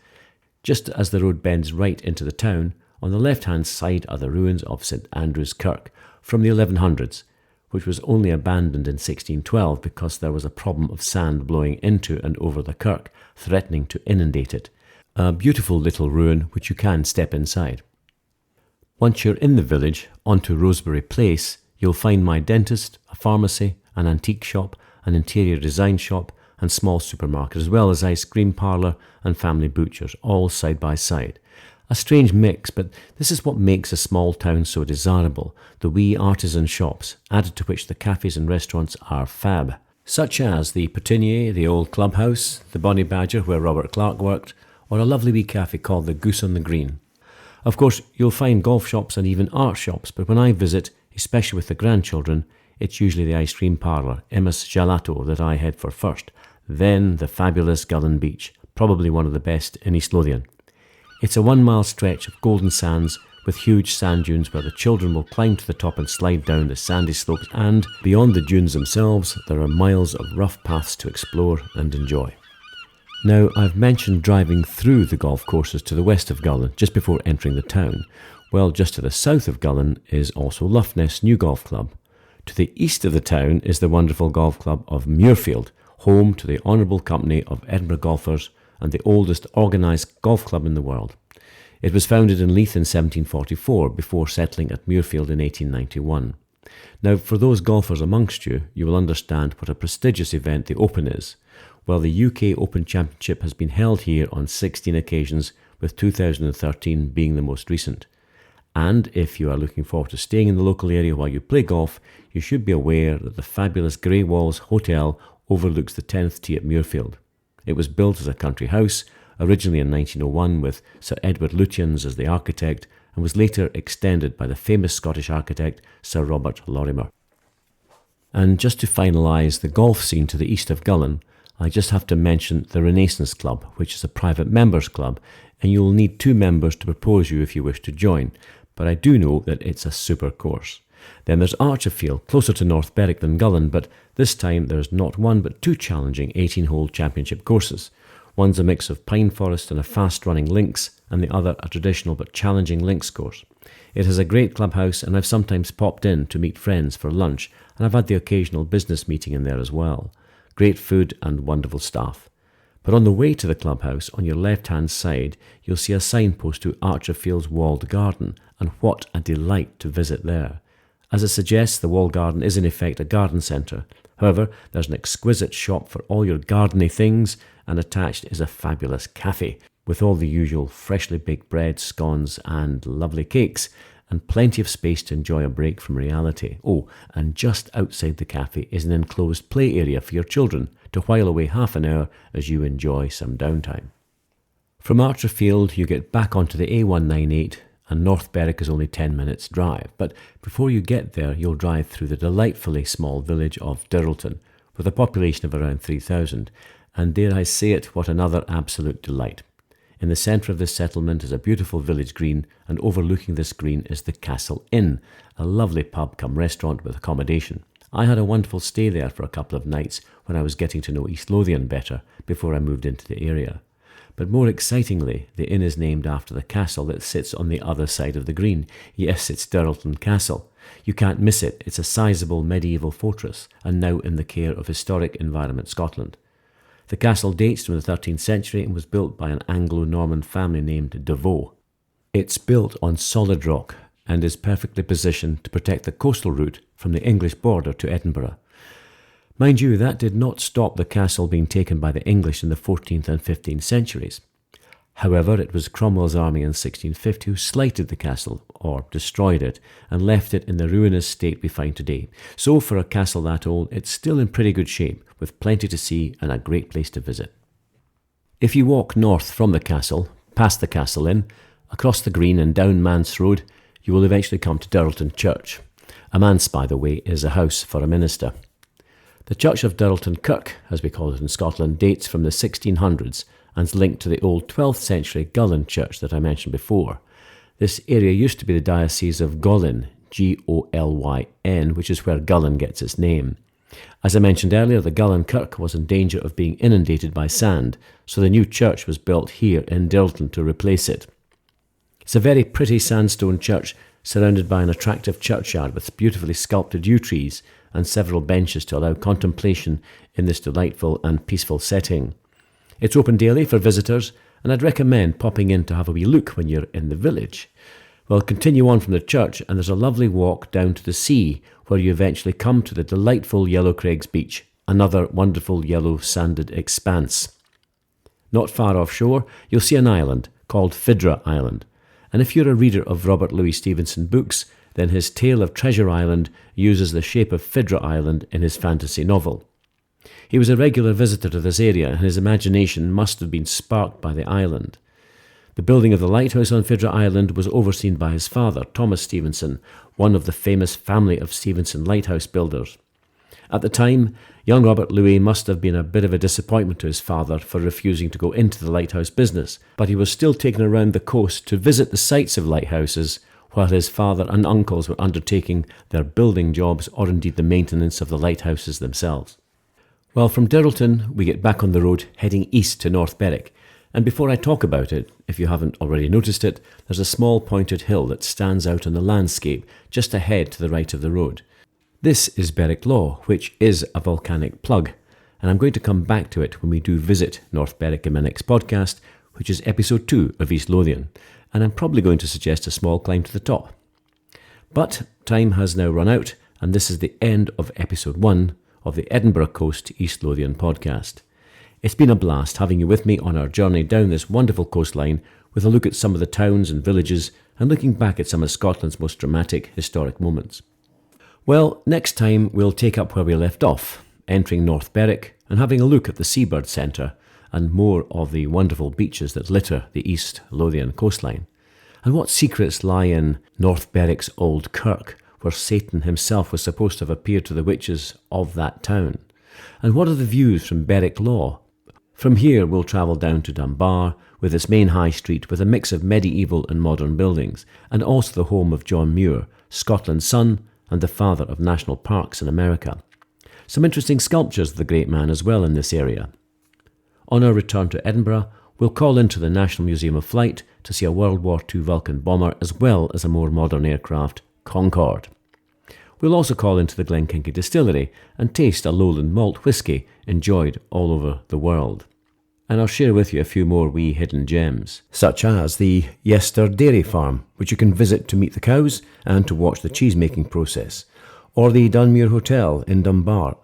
Just as the road bends right into the town, on the left-hand side are the ruins of St Andrew's Kirk from the 1100s, which was only abandoned in 1612 because there was a problem of sand blowing into and over the kirk, threatening to inundate it. A beautiful little ruin which you can step inside. Once you're in the village, onto Rosebery Place, you'll find my dentist, a pharmacy, an antique shop, an interior design shop and small supermarket, as well as ice cream parlour and family butchers, all side by side. A strange mix, but this is what makes a small town so desirable, the wee artisan shops, added to which the cafes and restaurants are fab, such as the Petunier, the old clubhouse, the Bonnie Badger where Robert Clark worked, or a lovely wee cafe called the Goose on the Green. Of course, you'll find golf shops and even art shops, but when I visit, especially with the grandchildren, it's usually the ice cream parlour, Emma's Gelato, that I head for first, then the fabulous Gullane Beach, probably one of the best in East Lothian. It's a 1 mile stretch of golden sands with huge sand dunes where the children will climb to the top and slide down the sandy slopes, and beyond the dunes themselves there are miles of rough paths to explore and enjoy. Now, I've mentioned driving through the golf courses to the west of Gullane just before entering the town. Well, just to the south of Gullane is also Lough Ness New Golf Club. To the east of the town is the wonderful golf club of Muirfield, home to the Honourable Company of Edinburgh Golfers and the oldest organised golf club in the world. It was founded in Leith in 1744 before settling at Muirfield in 1891. Now, for those golfers amongst you, you will understand what a prestigious event the Open is. Well, the UK Open Championship has been held here on 16 occasions, with 2013 being the most recent. And if you are looking forward to staying in the local area while you play golf, you should be aware that the fabulous Grey Walls Hotel overlooks the 10th tee at Muirfield. It was built as a country house, originally in 1901 with Sir Edward Lutyens as the architect, and was later extended by the famous Scottish architect Sir Robert Lorimer. And just to finalise the golf scene to the east of Gullane, I just have to mention the Renaissance Club, which is a private members club, and you'll need 2 members to propose you if you wish to join, but I do know that it's a super course. Then there's Archerfield, closer to North Berwick than Gullane, but this time there's not one but 2 challenging 18-hole championship courses. One's a mix of pine forest and a fast-running links, and the other a traditional but challenging links course. It has a great clubhouse, and I've sometimes popped in to meet friends for lunch, and I've had the occasional business meeting in there as well. Great food and wonderful staff. But on the way to the clubhouse, on your left-hand side, you'll see a signpost to Archerfield's walled garden, and what a delight to visit there. As it suggests, the walled garden is in effect a garden centre. However, there's an exquisite shop for all your gardeny things, and attached is a fabulous cafe, with all the usual freshly baked bread, scones and lovely cakes, and plenty of space to enjoy a break from reality. Oh, and just outside the cafe is an enclosed play area for your children to while away half an hour as you enjoy some downtime. From Archerfield you get back onto the A198, and North Berwick is only 10 minutes drive, but before you get there you'll drive through the delightfully small village of Dirleton, with a population of around 3,000, and dare I say it, what another absolute delight. In the centre of this settlement is a beautiful village green, and overlooking this green is the Castle Inn, a lovely pub cum restaurant with accommodation. I had a wonderful stay there for a couple of nights when I was getting to know East Lothian better before I moved into the area. But more excitingly, the inn is named after the castle that sits on the other side of the green. Yes, it's Dirleton Castle. You can't miss it. It's a sizable medieval fortress, and now in the care of Historic Environment Scotland. The castle dates from the 13th century and was built by an Anglo-Norman family named De Vaux. It's built on solid rock and is perfectly positioned to protect the coastal route from the English border to Edinburgh. Mind you, that did not stop the castle being taken by the English in the 14th and 15th centuries. However, it was Cromwell's army in 1650 who slighted the castle, or destroyed it, and left it in the ruinous state we find today. So for a castle that old, it's still in pretty good shape, with plenty to see and a great place to visit. If you walk north from the castle, past the Castle Inn, across the green and down Manse Road, you will eventually come to Dirleton Church. A manse, by the way, is a house for a minister. The Church of Dirleton Kirk, as we call it in Scotland, dates from the 1600s and is linked to the old 12th century Gullane church that I mentioned before. This area used to be the Diocese of Gullane, G-O-L-Y-N, which is where Gullane gets its name. As I mentioned earlier, the Gullane Kirk was in danger of being inundated by sand, so the new church was built here in Dirleton to replace it. It's a very pretty sandstone church surrounded by an attractive churchyard with beautifully sculpted yew trees and several benches to allow contemplation in this delightful and peaceful setting. It's open daily for visitors, and I'd recommend popping in to have a wee look when you're in the village. Well, continue on from the church and there's a lovely walk down to the sea where you eventually come to the delightful Yellow Craigs Beach, another wonderful yellow sanded expanse. Not far offshore, you'll see an island called Fidra Island, and if you're a reader of Robert Louis Stevenson books, then his tale of Treasure Island uses the shape of Fidra Island in his fantasy novel. He was a regular visitor to this area, and his imagination must have been sparked by the island. The building of the lighthouse on Fidra Island was overseen by his father, Thomas Stevenson, one of the famous family of Stevenson lighthouse builders. At the time, young Robert Louis must have been a bit of a disappointment to his father for refusing to go into the lighthouse business, but he was still taken around the coast to visit the sites of lighthouses while his father and uncles were undertaking their building jobs or indeed the maintenance of the lighthouses themselves. Well, from Dirleton, we get back on the road heading east to North Berwick. And before I talk about it, if you haven't already noticed it, there's a small pointed hill that stands out in the landscape just ahead to the right of the road. This is Berwick Law, which is a volcanic plug, and I'm going to come back to it when we do visit North Berwick in my next podcast, which is episode 2 of East Lothian, and I'm probably going to suggest a small climb to the top. But time has now run out, and this is the end of episode 1 of the Edinburgh Coast East Lothian podcast. It's been a blast having you with me on our journey down this wonderful coastline with a look at some of the towns and villages and looking back at some of Scotland's most dramatic historic moments. Well, next time we'll take up where we left off, entering North Berwick and having a look at the Seabird Centre and more of the wonderful beaches that litter the East Lothian coastline. And what secrets lie in North Berwick's old kirk, where Satan himself was supposed to have appeared to the witches of that town? And what are the views from Berwick Law? From here we'll travel down to Dunbar, with its main high street with a mix of medieval and modern buildings, and also the home of John Muir, Scotland's son and the father of national parks in America. Some interesting sculptures of the great man as well in this area. On our return to Edinburgh, we'll call into the National Museum of Flight to see a World War II Vulcan bomber as well as a more modern aircraft, Concorde. We'll also call into the Glenkinkie Distillery and taste a lowland malt whisky enjoyed all over the world. And I'll share with you a few more wee hidden gems, such as the Yester Dairy Farm, which you can visit to meet the cows and to watch the cheese-making process, or the Dunmuir Hotel in Dunbar,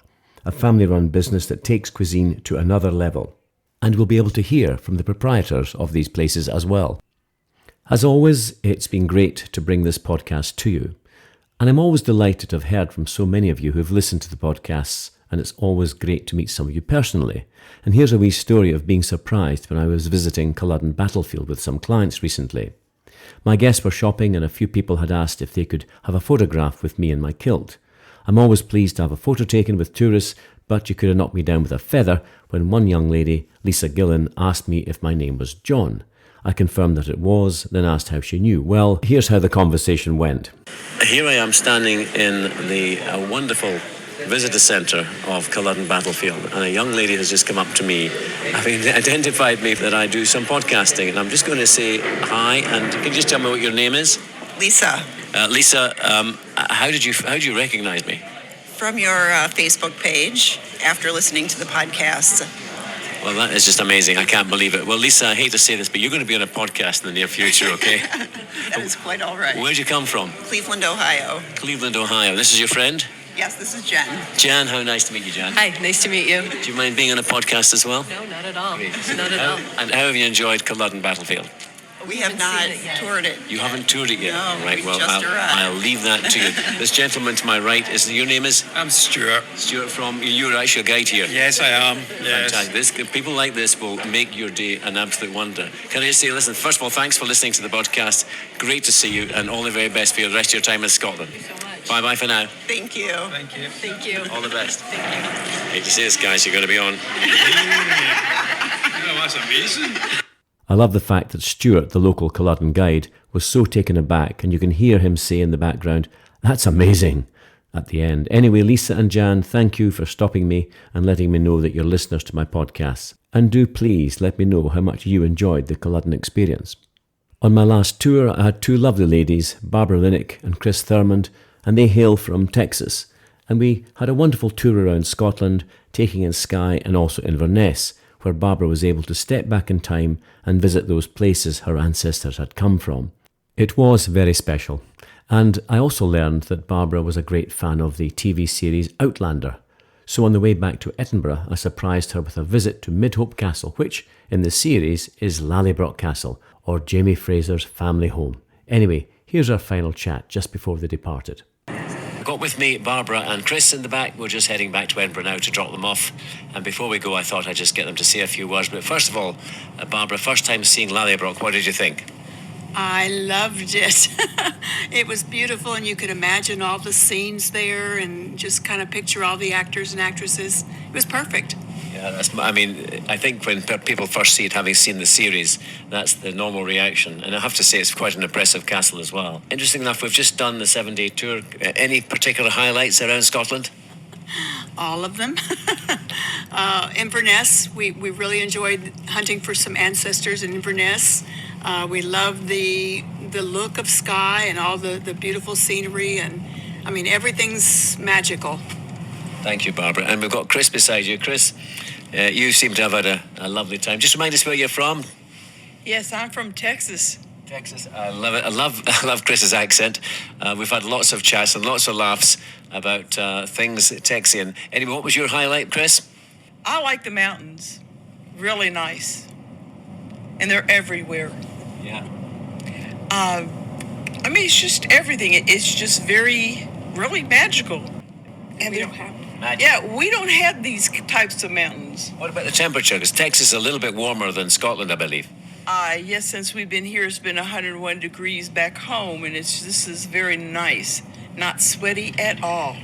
a family-run business that takes cuisine to another level. And we'll be able to hear from the proprietors of these places as well. As always, it's been great to bring this podcast to you. And I'm always delighted to have heard from so many of you who've listened to the podcasts, and it's always great to meet some of you personally. And here's a wee story of being surprised when I was visiting Culloden Battlefield with some clients recently. My guests were shopping and a few people had asked if they could have a photograph with me in my kilt. I'm always pleased to have a photo taken with tourists, but you could have knocked me down with a feather when one young lady, Lisa Gullane, asked me if my name was John. I confirmed that it was, then asked how she knew. Well, here's how the conversation went. Here I am standing in the wonderful visitor centre of Culloden Battlefield, and a young lady has just come up to me, having identified me that I do some podcasting, and I'm just going to say hi, and can you just tell me what your name is? Lisa. Lisa, how did you recognise me? From your Facebook page, after listening to the podcast. Well, that is just amazing. I can't believe it. Well, Lisa, I hate to say this, but you're going to be on a podcast in the near future, okay? That is quite all right. Where'd you come from? Cleveland, Ohio. Cleveland, Ohio. This is your friend? Yes, this is Jen. Jan, how nice to meet you, Jan. Hi, nice to meet you. Do you mind being on a podcast as well? No, not at all. Not at all. And how have you enjoyed Culloden Battlefield? We have not toured it. You haven't toured it yet? No, right, well, just arrived. I'll leave that to you. This gentleman to my right, your name is? I'm Stuart. Stuart from, you're actually a guide here. Yes, I am. Yes. Fantastic. People like this will make your day an absolute wonder. Can I just say, listen, first of all, thanks for listening to the podcast. Great to see you, and all the very best for the rest of your time in Scotland. Thank you so much. Bye-bye for now. Thank you. Thank you. Thank you. All the best. Thank you. Hate to say this, guys, you're going to be on. Oh, that's amazing. I love the fact that Stuart, the local Culloden guide, was so taken aback, and you can hear him say in the background, "That's amazing," at the end. Anyway, Lisa and Jan, thank you for stopping me and letting me know that you're listeners to my podcasts. And do please let me know how much you enjoyed the Culloden experience. On my last tour, I had two lovely ladies, Barbara Linnick and Chris Thurmond, and they hail from Texas. And we had a wonderful tour around Scotland, taking in Skye and also Inverness, where Barbara was able to step back in time and visit those places her ancestors had come from. It was very special, and I also learned that Barbara was a great fan of the TV series Outlander. So on the way back to Edinburgh, I surprised her with a visit to Midhope Castle, which, in the series, is Lallybroch Castle, or Jamie Fraser's family home. Anyway, here's our final chat just before they departed. Got with me Barbara and Chris in the back. We're just heading back to Edinburgh now to drop them off. And before we go, I thought I'd just get them to say a few words. But first of all, Barbara, first time seeing Lallybroch, what did you think? I loved it. It was beautiful, and you could imagine all the scenes there and just kind of picture all the actors and actresses. It was perfect. Yeah, I think when people first see it, having seen the series, that's the normal reaction. And I have to say, it's quite an impressive castle as well. Interesting enough, we've just done the 7-day tour. Any particular highlights around Scotland? All of them. Inverness, we really enjoyed hunting for some ancestors in Inverness. We loved the look of Skye and all the beautiful scenery. And, everything's magical. Thank you, Barbara. And we've got Chris beside you. Chris, you seem to have had a lovely time. Just remind us where you're from. Yes, I'm from Texas. Texas. I love it. I love Chris's accent. We've had lots of chats and lots of laughs about things Texian. Anyway, what was your highlight, Chris? I like the mountains. Really nice. And they're everywhere. Yeah. I mean, it's just everything. It's just really magical. And We don't have we don't have these types of mountains. What about the temperature? Because Texas is a little bit warmer than Scotland, I believe. Yes, since we've been here, it's been 101 degrees back home, and this is very nice. Not sweaty at all.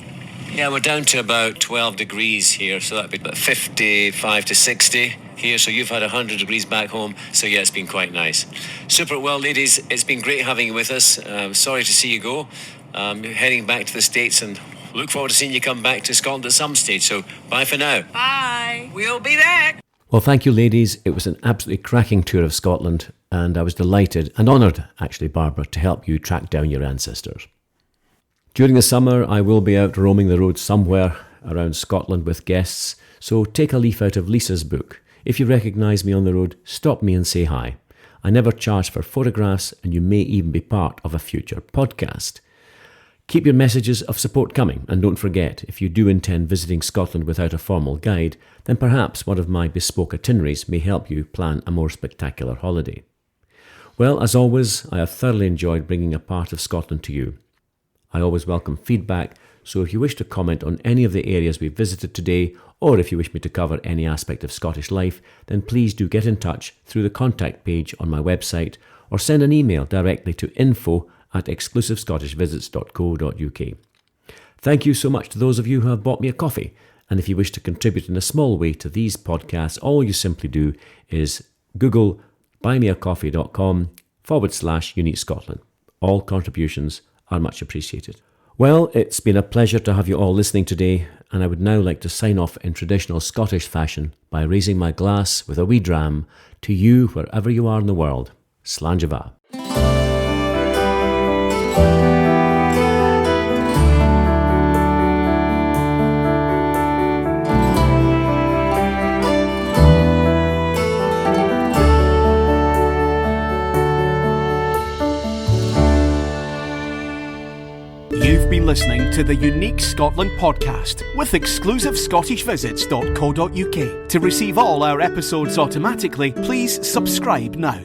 Yeah, we're down to about 12 degrees here, so that'd be about 55 to 60 here. So you've had 100 degrees back home, so yeah, it's been quite nice. Super. Well, ladies, it's been great having you with us. Sorry to see you go. Heading back to the States, and look forward to seeing you come back to Scotland at some stage. So bye for now. Bye. We'll be back. Well, thank you, ladies. It was an absolutely cracking tour of Scotland, and I was delighted and honoured, actually, Barbara, to help you track down your ancestors. During the summer, I will be out roaming the roads somewhere around Scotland with guests, so take a leaf out of Lisa's book. If you recognise me on the road, stop me and say hi. I never charge for photographs, and you may even be part of a future podcast. Keep your messages of support coming, and don't forget, if you do intend visiting Scotland without a formal guide, then perhaps one of my bespoke itineraries may help you plan a more spectacular holiday. Well, as always, I have thoroughly enjoyed bringing a part of Scotland to you. I always welcome feedback, so if you wish to comment on any of the areas we've visited today, or if you wish me to cover any aspect of Scottish life, then please do get in touch through the contact page on my website, or send an email directly to info@exclusivescottishvisits.co.uk. Thank you so much to those of you who have bought me a coffee, and if you wish to contribute in a small way to these podcasts, all you simply do is Google buymeacoffee.com/Unique Scotland. All contributions are much appreciated. Well, it's been a pleasure to have you all listening today, and I would now like to sign off in traditional Scottish fashion by raising my glass with a wee dram to you wherever you are in the world. Slanjava. You've been listening to the Unique Scotland podcast with exclusive ScottishVisits.co.uk. To receive all our episodes automatically, please subscribe now.